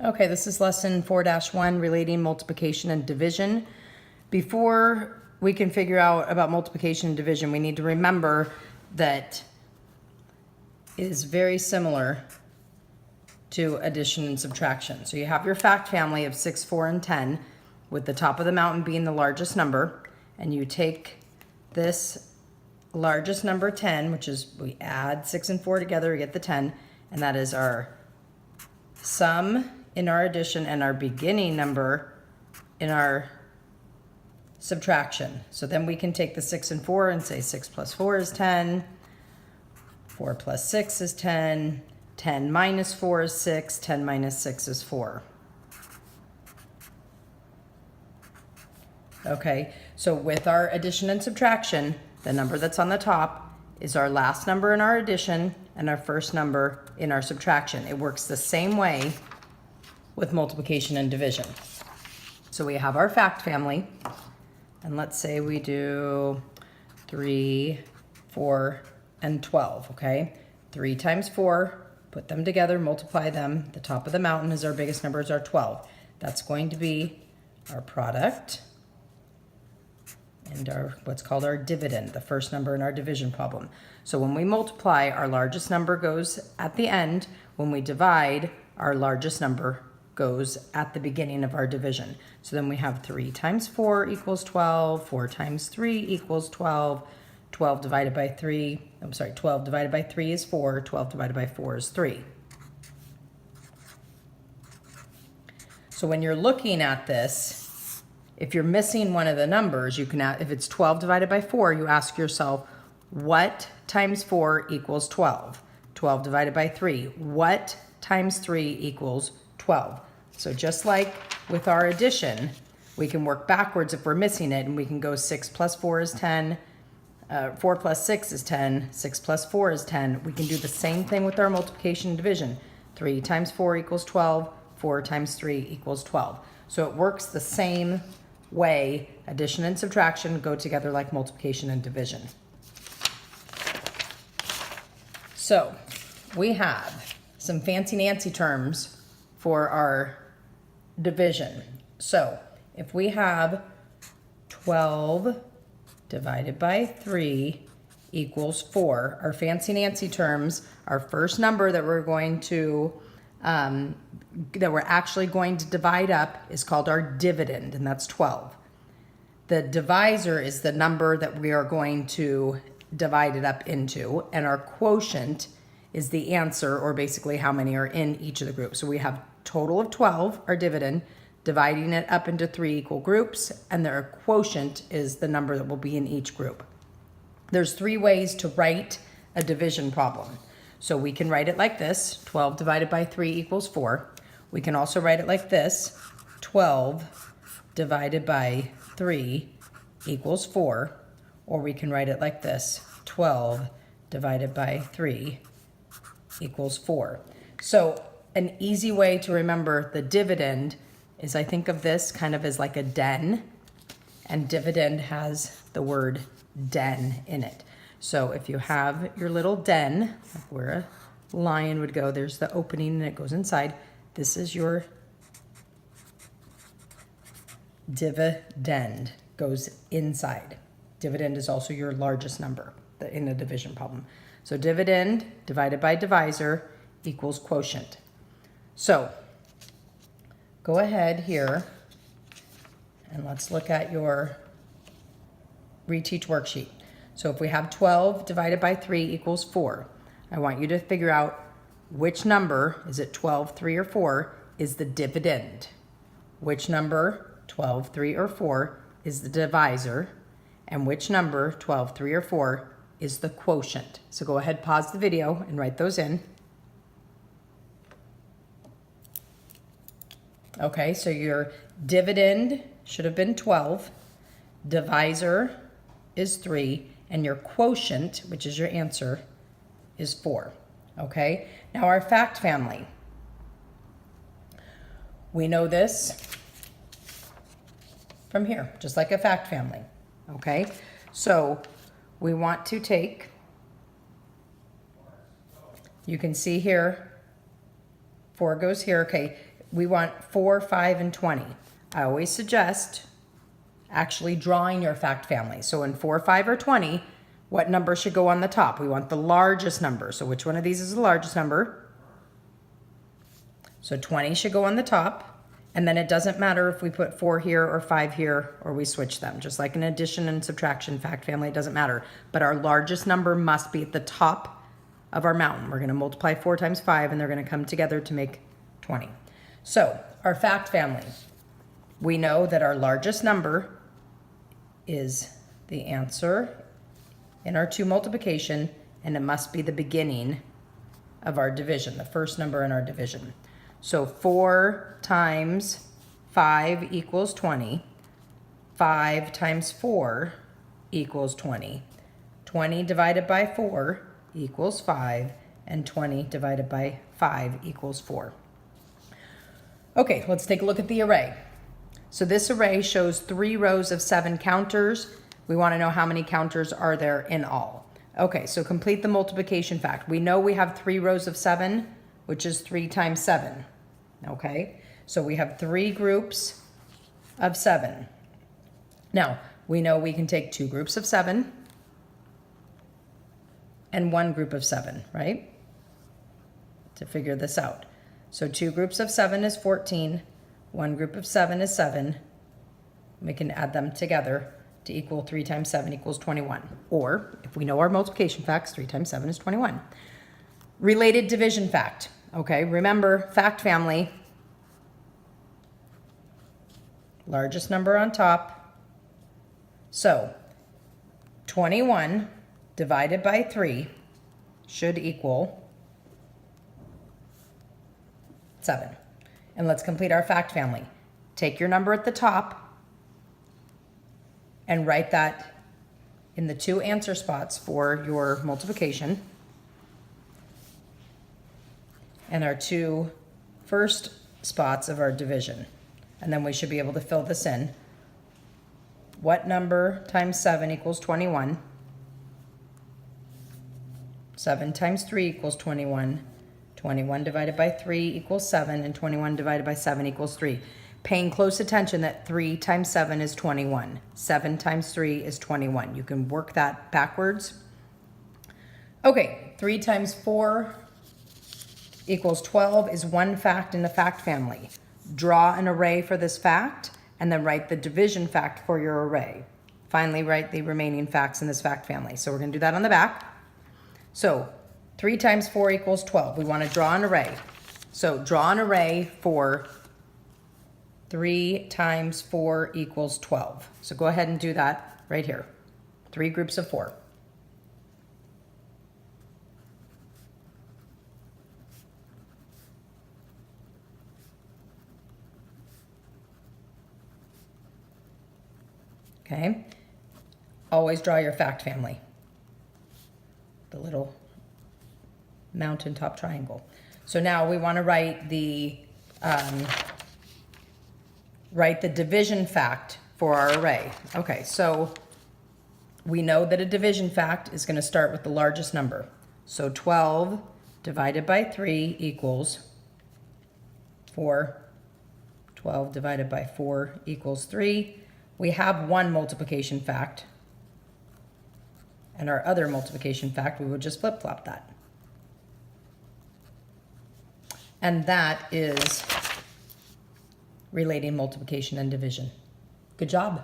Okay, this is lesson 4-1, relating multiplication and division. Before we can figure out about multiplication and division, we need to remember that it is very similar to addition and subtraction. So you have your fact family of 6, 4, and 10, with the top of the mountain being the largest number, and you take this largest number 10, which is, we add 6 and 4 together, we get the 10, and that is our sum in our addition and our beginning number in our subtraction. So then we can take the 6 and 4 and say 6 plus 4 is 10, 4 plus 6 is 10, 10 minus 4 is 6, 10 minus 6 is 4. Okay, so with our addition and subtraction, the number that's on the top is our last number in our addition and our first number in our subtraction. It works the same way with multiplication and division. So we have our fact family, and let's say we do 3, 4, and 12, okay? 3 times 4, put them together, multiply them. The top of the mountain is our biggest number, is our 12. That's going to be our product and our what's called our dividend, the first number in our division problem. So when we multiply, our largest number goes at the end. When we divide, our largest number goes at the beginning of our division. So then we have 3 times 4 equals 12, 4 times 3 equals 12, 12 divided by 3, 12 divided by 3 is 4, 12 divided by 4 is 3. So when you're looking at this, if you're missing one of the numbers, you can, if it's 12 divided by 4, you ask yourself, what times 4 equals 12? 12 divided by 3, what times 3 equals 12? So just like with our addition, we can work backwards if we're missing it, and we can go 6 plus 4 is 10, 4 plus 6 is 10, 6 plus 4 is 10. We can do the same thing with our multiplication and division. 3 times 4 equals 12, 4 times 3 equals 12. So it works the same way. Addition and subtraction go together like multiplication and division. So we have some fancy Nancy terms for our division. So if we have 12 divided by 3 equals 4, our fancy Nancy terms, our first number that we're going to that we're actually going to divide up is called our dividend, and that's 12. The divisor is the number that we are going to divide it up into, and our quotient is the answer, or basically how many are in each of the groups. So we have total of 12, our dividend, dividing it up into 3 equal groups, and their quotient is the number that will be in each group. There's 3 ways to write a division problem. So we can write it like this, 12 divided by 3 equals 4. We can also write it like this, 12 divided by 3 equals 4. Or we can write it like this, 12 divided by 3 equals 4. So an easy way to remember the dividend is, I think of this kind of as like a den, and dividend has the word den in it. So if you have your little den, like where a lion would go, there's the opening and it goes inside. This is your dividend, goes inside. Dividend is also your largest number in a division problem. So dividend divided by divisor equals quotient. So go ahead here and let's look at your Reteach worksheet. So if we have 12 divided by 3 equals 4, I want you to figure out which number, is it 12, 3, or 4, is the dividend. Which number, 12, 3, or 4, is the divisor, and which number, 12, 3, or 4, is the quotient. So go ahead, pause the video, and write those in. Okay, so your dividend should have been 12, divisor is 3, and your quotient, which is your answer, is 4. Okay, now our fact family. We know this from here, just like a fact family. Okay, so we want to take, you can see here, 4 goes here. Okay, we want 4, 5, and 20. I always suggest actually drawing your fact family. So in 4, 5, or 20, what number should go on the top? We want the largest number. So which one of these is the largest number? So 20 should go on the top. And then it doesn't matter if we put 4 here or 5 here or we switch them. Just like an addition and subtraction fact family, it doesn't matter. But our largest number must be at the top of our mountain. We're going to multiply 4 times 5 and they're going to come together to make 20. So our fact family, we know that our largest number is the answer in our 2 multiplication, and it must be the beginning of our division, the first number in our division. So 4 times 5 equals 20. 5 times 4 equals 20. 20 divided by 4 equals 5. And 20 divided by 5 equals 4. Okay, let's take a look at the array. So this array shows 3 rows of 7 counters. We want to know how many counters are there in all. Okay, so complete the multiplication fact. We know we have 3 rows of 7, which is 3 times 7. Okay, so we have 3 groups of 7. Now, we know we can take 2 groups of 7 and 1 group of 7, right? To figure this out. So 2 groups of 7 is 14. 1 group of 7 is 7. We can add them together to equal 3 times 7 equals 21. Or, if we know our multiplication facts, 3 times 7 is 21. Related division fact. Okay, remember, fact family, largest number on top. So, 21 divided by 3 should equal 7. And let's complete our fact family. Take your number at the top and write that in the 2 answer spots for your multiplication. And our 2 first spots of our division. And then we should be able to fill this in. What number times 7 equals 21? 7 times 3 equals 21. 21 divided by 3 equals 7, and 21 divided by 7 equals 3. Paying close attention that 3 times 7 is 21. 7 times 3 is 21. You can work that backwards. Okay, 3 times 4 equals 12 is one fact in the fact family. Draw an array for this fact, and then write the division fact for your array. Finally, write the remaining facts in this fact family. So we're going to do that on the back. So 3 times 4 equals 12. We want to draw an array. So draw an array for 3 times 4 equals 12. So go ahead and do that right here. 3 groups of 4. Okay, always draw your fact family. The little mountaintop triangle. So now we want to write the division fact for our array. Okay, so we know that a division fact is going to start with the largest number. So 12 divided by 3 equals 4. 12 divided by 4 equals 3. We have one multiplication fact, and our other multiplication fact, we would just flip-flop that. And that is relating multiplication and division. Good job.